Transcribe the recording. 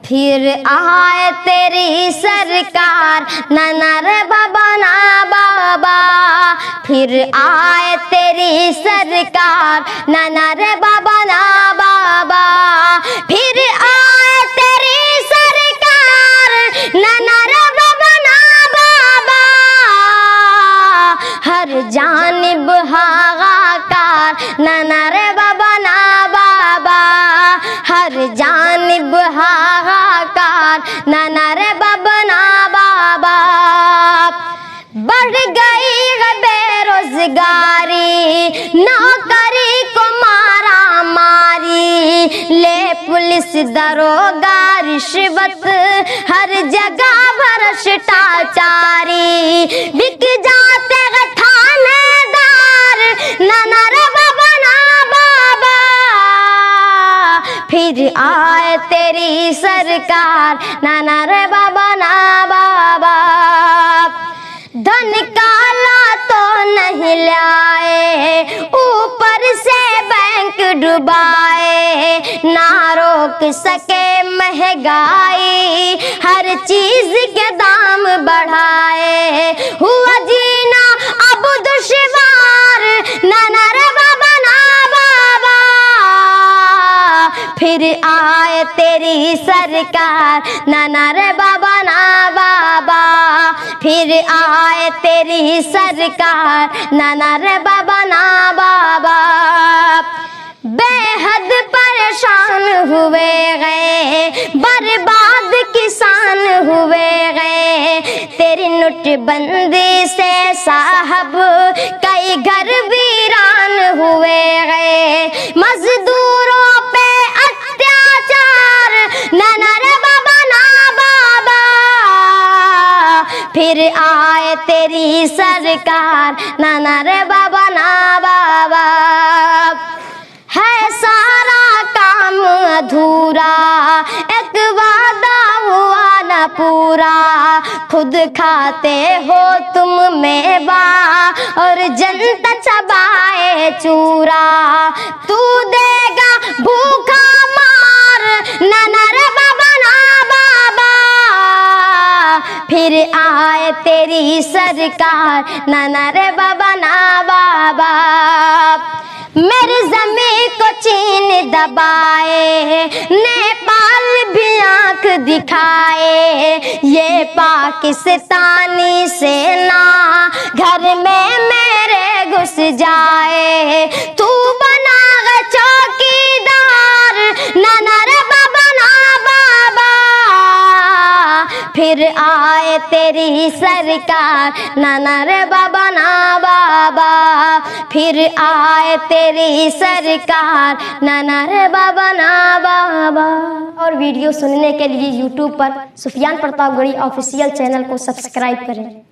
फिर आए तेरी सरकार, नाना रे बाबा ना बाबा। फिर आए तेरी सरकार, नाना रे बाबा ना बाबा। फिर आए तेरी सरकार, नाना रे बाबा ना बाबा। हर जानिब हाहाकार, नाना रे बाबा ना बाबा। हर जानिब हाहाकार, नाना रे बाबा ना बाबा। बढ़ गई है बेरोजगारी, नौकरी को मारा मारी। ले पुलिस दरोगा रिश्वत, हर जगह भ्रष्टाचारी। बिक जाते हैं थानेदार, नाना रे बाबा ना बाबा। फिर आए तेरी सरकार, नाना रे बाबा ना बाबा। धन काला तो नहीं लाए, ऊपर से बैंक डुबाए। ना रोक सके महंगाई, हर चीज के दाम बढ़ाए। हुआ जीना अब दुश्वार, नाना रे बाबा ना बाबा। फिर आए तेरी सरकार, नाना रे बाबा ना बाबा। फिर आए तेरी सरकार, नाना रे बाबा ना बाबा। बेहद परेशान हुए गए, बर्बाद किसान हुए गए। तेरी नोटबंदी से साहब कई घर वीरान हुए गए। मजदूरों पे अत्याचार, नाना रे बाबा ना बाबा। फिर आए तेरी सरकार, नाना रे बाबा ना बाबा। है सारा काम अधूरा, एक वादा हुआ न पूरा। खुद खाते हो तुम मेवा, और जनता चबाए चूरा। तू देगा भूखा मार, नाना रे बाबा ना बाबा। फिर आए तेरी सरकार, नाना रे बाबा ना बाबा। मेरी ज़मीं को चीन दबाए, नेपाल भी आंख दिखाए। ये पाकिस्तानी सेना घर में मेरे घुस जाए। तू बना है चौकीदार, नाना रे बाबा ना बाबा। फिर आए तेरी सरकार, नाना रे बाबा ना बाबा। फिर आए तेरी सरकार, नाना रे बाबा ना बाबा। और वीडियो सुनने के लिए YouTube पर सुफियान प्रतापगढ़ी ऑफिशियल चैनल को सब्सक्राइब करें।